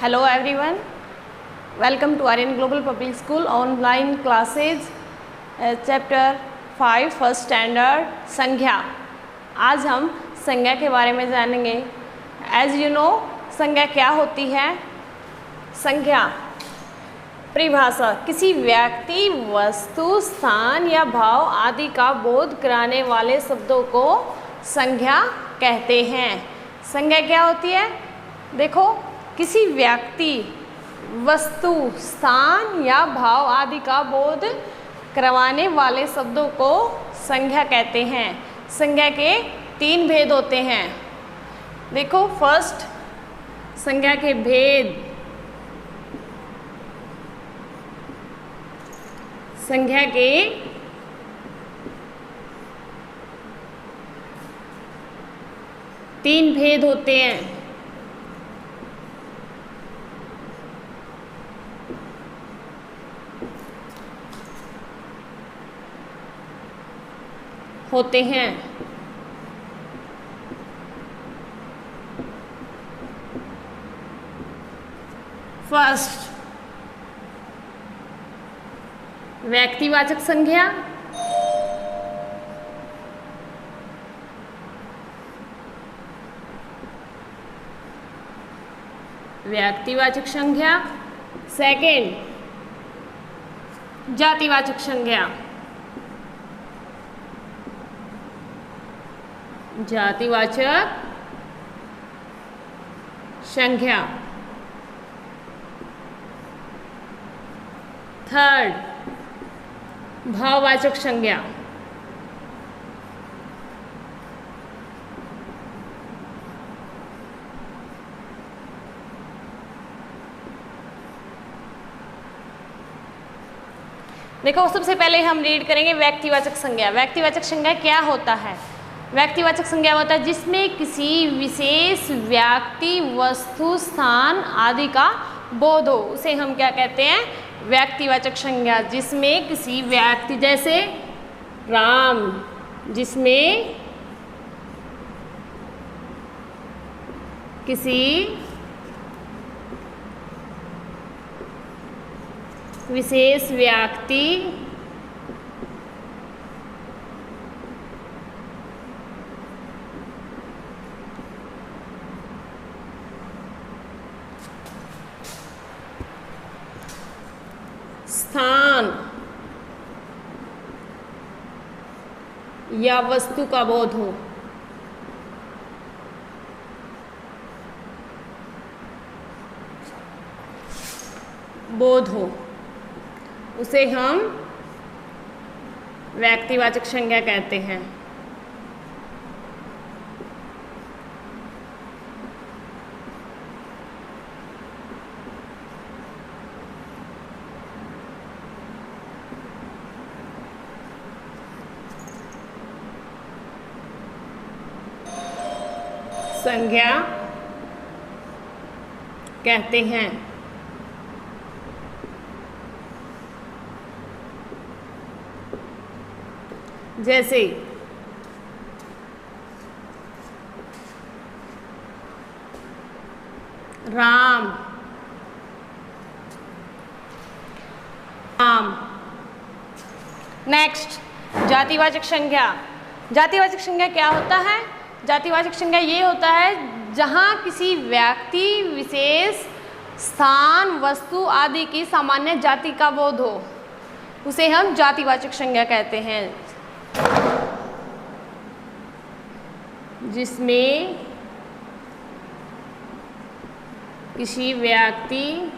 Hello everyone, welcome to Aryan Global Public School online classes chapter 5 first standard संज्ञा। आज हम संज्ञा के बारे में जानेंगे। As you know, संज्ञा क्या होती है? संज्ञा परिभाषा किसी व्यक्ति, वस्तु, स्थान या भाव आदि का बोध कराने वाले शब्दों को संज्ञा कहते हैं। संज्ञा क्या होती है? देखो, किसी व्यक्ति, वस्तु, स्थान या भाव आदि का बोध करवाने वाले शब्दों को संज्ञा कहते हैं। संज्ञा के 3 भेद होते हैं। देखो, फर्स्ट संज्ञा के भेद। संज्ञा के 3 भेद होते हैं। फर्स्ट, व्यक्तिवाचक संज्ञा। व्यक्तिवाचक संज्ञा। सेकेंड, जातिवाचक संज्ञा। जातिवाचक संज्ञा। थर्ड, भाववाचक संज्ञा। देखो, सबसे पहले हम रीड करेंगे व्यक्तिवाचक संज्ञा। व्यक्तिवाचक संज्ञा क्या होता है? व्यक्तिवाचक संज्ञा होता है जिसमें किसी विशेष व्यक्ति, वस्तु, स्थान आदि का बोध हो, उसे हम क्या कहते हैं? व्यक्तिवाचक संज्ञा। जिसमें किसी व्यक्ति, जैसे राम, जिसमें किसी विशेष व्यक्ति, स्थान या वस्तु का बोध हो। उसे हम व्यक्तिवाचक संज्ञा कहते हैं। संज्ञा कहते हैं। जैसे राम, नेक्स्ट, जातिवाचक संज्ञा। जातिवाचक संज्ञा क्या होता है? जातिवाचक संज्ञा ये होता है जहाँ किसी व्यक्ति, विशेष, स्थान, वस्तु आदि की सामान्य जाति का बोध हो, उसे हम जातिवाचक संज्ञा कहते हैं। जिसमें किसी व्यक्ति,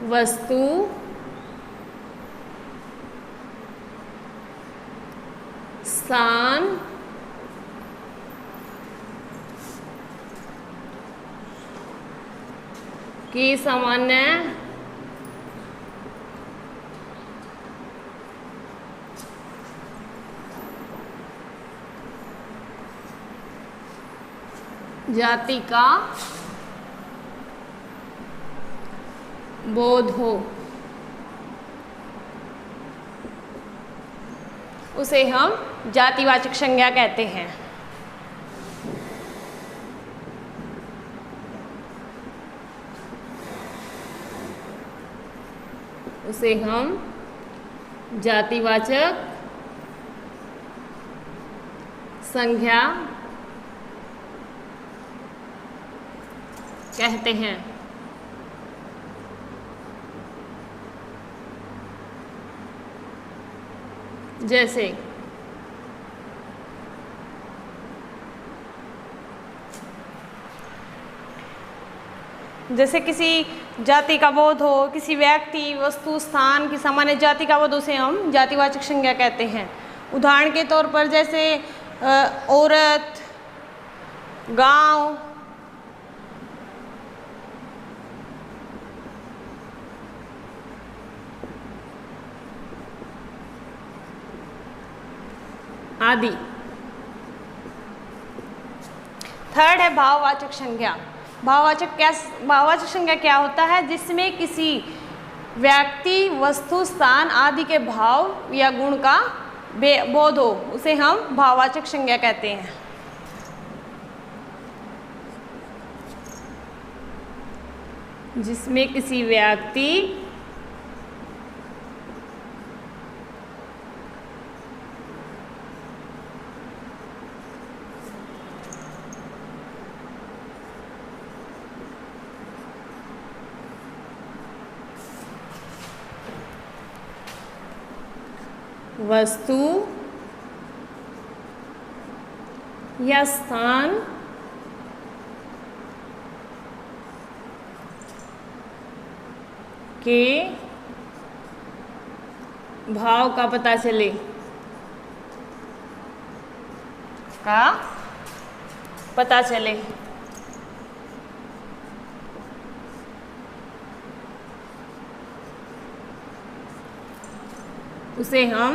वस्तु, स्थान की सामान्य जाति का बोध हो। उसे हम जातिवाचक संज्ञा कहते हैं। उसे हम जातिवाचक संज्ञा कहते हैं। जैसे किसी जाति का बोध हो, किसी व्यक्ति, वस्तु, स्थान की सामान्य जाति का बोध, उसे हम जातिवाचक संज्ञा कहते हैं। उदाहरण के तौर पर जैसे औरत, गांव, आदि। थर्ड है भाववाचक संज्ञा। भाववाचक संज्ञा क्या होता है? जिसमें किसी व्यक्ति, वस्तु, स्थान आदि के भाव या गुण का बोध हो, उसे हम भाववाचक संज्ञा कहते हैं। जिसमें किसी व्यक्ति, वस्तु या स्थान के भाव का पता चले, उसे हम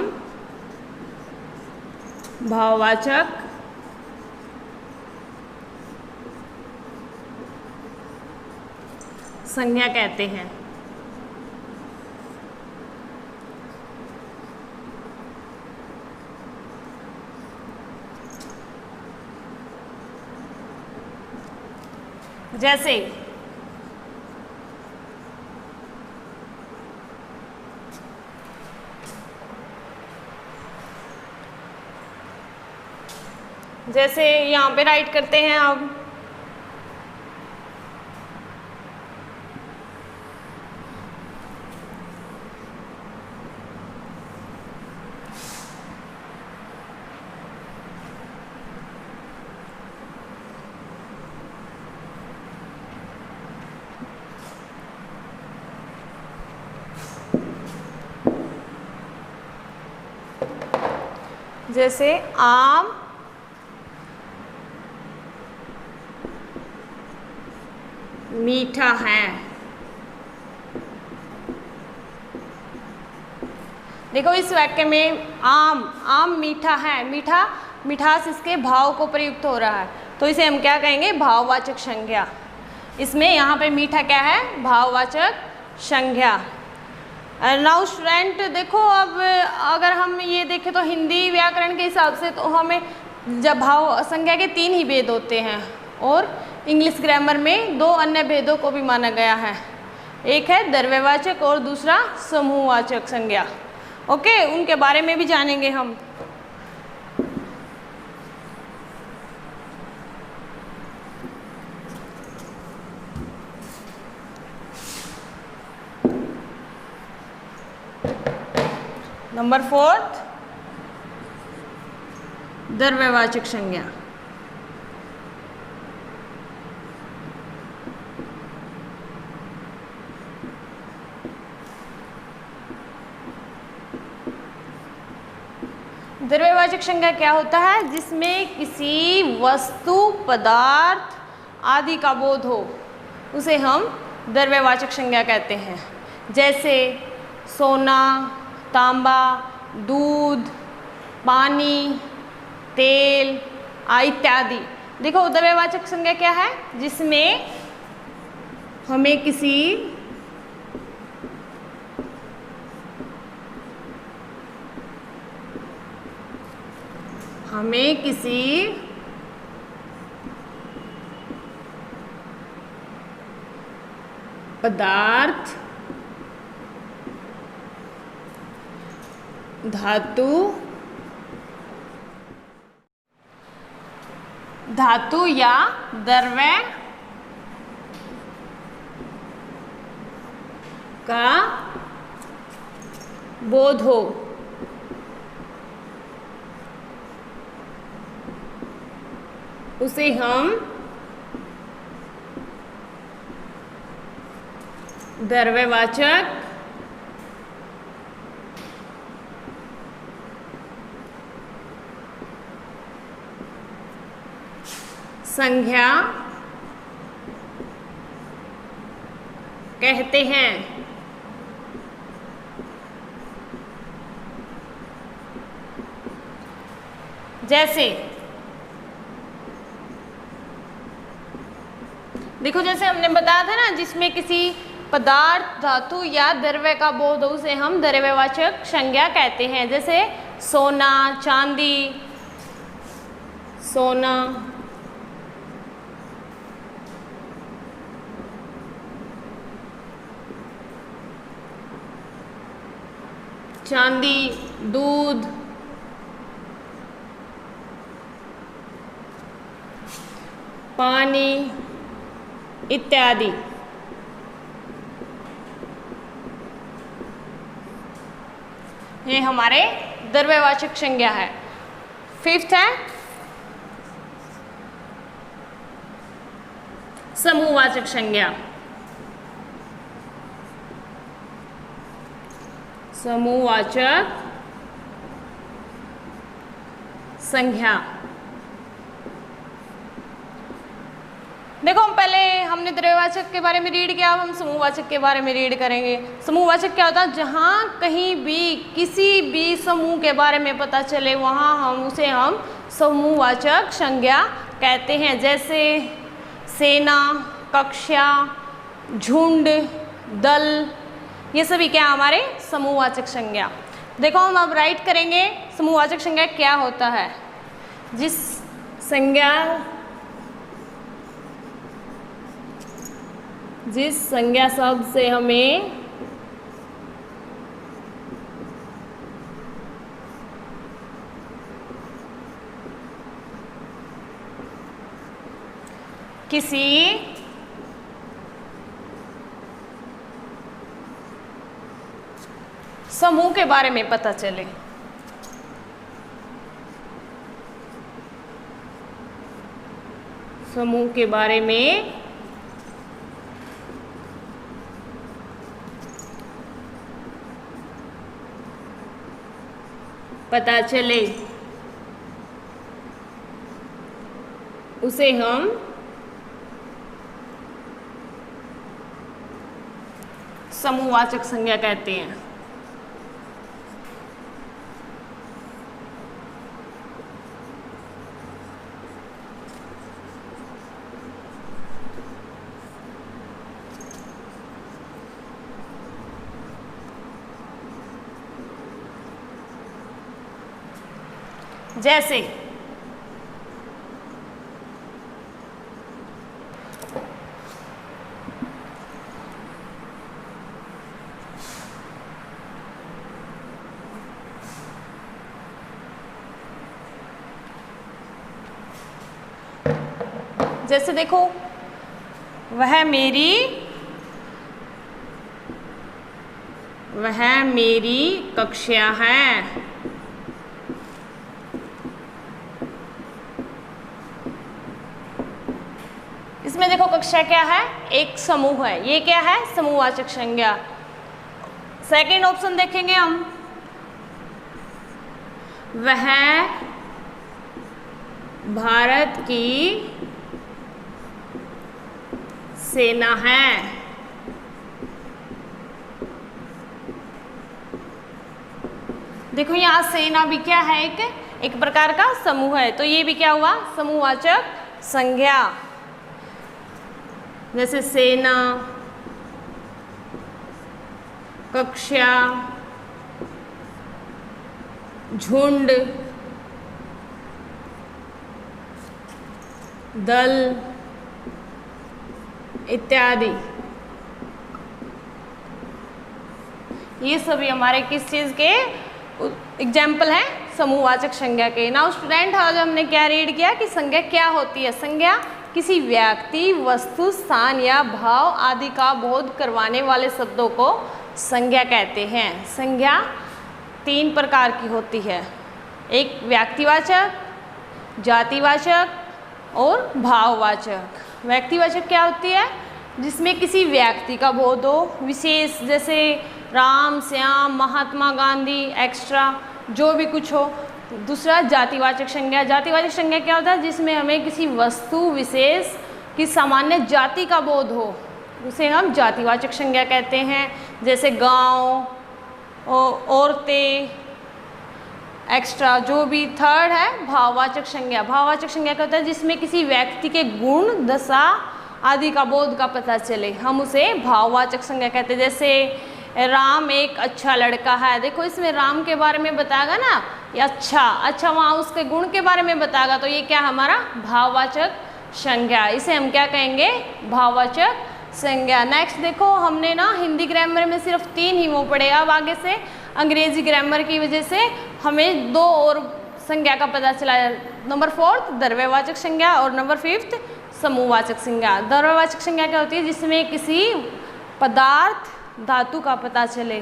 भाववाचक संज्ञा कहते हैं। जैसे यहाँ पे राइट करते हैं अब, जैसे आम मीठा है। देखो इस वाक्य में आम मीठा है, मिठास इसके भाव को प्रयुक्त हो रहा है, तो इसे हम क्या कहेंगे? भाववाचक संज्ञा। इसमें यहाँ पे मीठा क्या है? भाववाचक संज्ञा। नाउ स्टूडेंट देखो, अब अगर हम ये देखें तो हिंदी व्याकरण के हिसाब से तो हमें जब भाव संज्ञा के 3 ही भेद होते हैं, और इंग्लिश ग्रामर में 2 अन्य भेदों को भी माना गया है। एक है द्रव्यवाचक और दूसरा समूहवाचक संज्ञा। ओके, उनके बारे में भी जानेंगे हम। नंबर 4 द्रव्यवाचक संज्ञा। द्रव्यवाचक संज्ञा क्या होता है? जिसमें किसी वस्तु, पदार्थ आदि का बोध हो, उसे हम द्रव्यवाचक संज्ञा कहते हैं। जैसे सोना, तांबा, दूध, पानी, तेल इत्यादि। देखो द्रव्यवाचक संज्ञा क्या है? जिसमें हमें किसी हमें किसी पदार्थ, धातु या द्रव्य का बोध हो। उसे हम द्रव्यवाचक संज्ञा कहते हैं। जैसे देखो, जैसे हमने बताया था ना, जिसमें किसी पदार्थ, धातु या द्रव्य का बोध हो उसे हम द्रव्यवाचक संज्ञा कहते हैं। जैसे सोना, चांदी, सोना, चांदी, दूध, पानी इत्यादि। ये हमारे द्रव्यवाचक संज्ञा है। फिफ्थ है समूहवाचक संज्ञा। समूहवाचक संज्ञा देखो, हम पहले हमने द्रव्यवाचक के बारे में रीड किया, अब हम समूहवाचक के बारे में रीड करेंगे। समूहवाचक क्या होता है? जहाँ कहीं भी किसी भी समूह के बारे में पता चले वहाँ हम समूहवाचक संज्ञा कहते हैं। जैसे सेना, कक्षा, झुंड, दल, ये सभी क्या हमारे समूहवाचक संज्ञा। देखो, हम अब राइट करेंगे समूहवाचक संज्ञा क्या होता है। जिस संज्ञा शब्द से हमें किसी समूह के बारे में पता चले, समूह के बारे में पता चले, उसे हम समूहवाचक संज्ञा कहते हैं। जैसे देखो, वह मेरी कक्षा है। इसमें देखो, कक्षा क्या है? एक समूह है। ये क्या है? समूहवाचक संज्ञा। सेकंड ऑप्शन देखेंगे हम, वह भारत की सेना है। देखो, यहाँ सेना भी क्या है? एक प्रकार का समूह है, तो ये भी क्या हुआ? समूहवाचक संज्ञा। जैसे सेना, कक्षा, झुंड, दल इत्यादि। ये सभी हमारे किस चीज़ के एग्जाम्पल हैं? समूहवाचक संज्ञा के। नाउ स्टूडेंट, आज हमने क्या रीड किया कि संज्ञा क्या होती है। संज्ञा किसी व्यक्ति, वस्तु, स्थान या भाव आदि का बोध करवाने वाले शब्दों को संज्ञा कहते हैं। संज्ञा 3 प्रकार की होती है, एक व्यक्तिवाचक, जातिवाचक और भाववाचक। व्यक्तिवाचक क्या होती है? जिसमें किसी व्यक्ति का बोध हो, विशेष, जैसे राम, श्याम, महात्मा गांधी, एक्स्ट्रा, जो भी कुछ हो। दूसरा जातिवाचक संज्ञा। जातिवाचक संज्ञा क्या होता है? जिसमें हमें किसी वस्तु विशेष की सामान्य जाति का बोध हो, उसे हम जातिवाचक संज्ञा कहते हैं। जैसे गांव, औरतें, एक्स्ट्रा, जो भी। थर्ड है भाववाचक संज्ञा। भाववाचक संज्ञा क्या होता है? जिसमें किसी व्यक्ति के गुण, दशा आदि का बोध का पता चले, हम उसे भाववाचक संज्ञा कहते हैं। जैसे राम एक अच्छा लड़का है, देखो इसमें राम के बारे में बताएगा ना, ये अच्छा, वहाँ उसके गुण के बारे में बताएगा, तो ये क्या हमारा भाववाचक संज्ञा। इसे हम क्या कहेंगे? भाववाचक संज्ञा। नेक्स्ट देखो, हमने ना हिंदी ग्रामर में सिर्फ 3 ही वो पढ़े, अब आगे से अंग्रेजी ग्रामर की वजह से हमें 2 और संज्ञा का पता चला। नंबर 4 द्रव्यवाचक संज्ञा और नंबर 5 समूहवाचक संज्ञा। द्रव्यवाचक संज्ञा क्या होती है? जिसमें किसी पदार्थ, धातु का पता चले,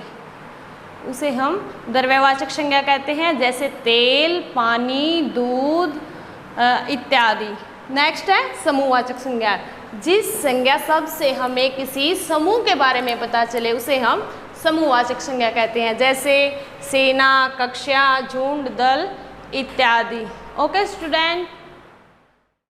उसे हम द्रव्यवाचक संज्ञा कहते हैं। जैसे तेल, पानी, दूध इत्यादि। नेक्स्ट है समूहवाचक संज्ञा। जिस संज्ञा शब्द से हमें किसी समूह के बारे में पता चले, उसे हम समूहवाचक संज्ञा कहते हैं। जैसे सेना, कक्षा, झुंड, दल इत्यादि। Okay student.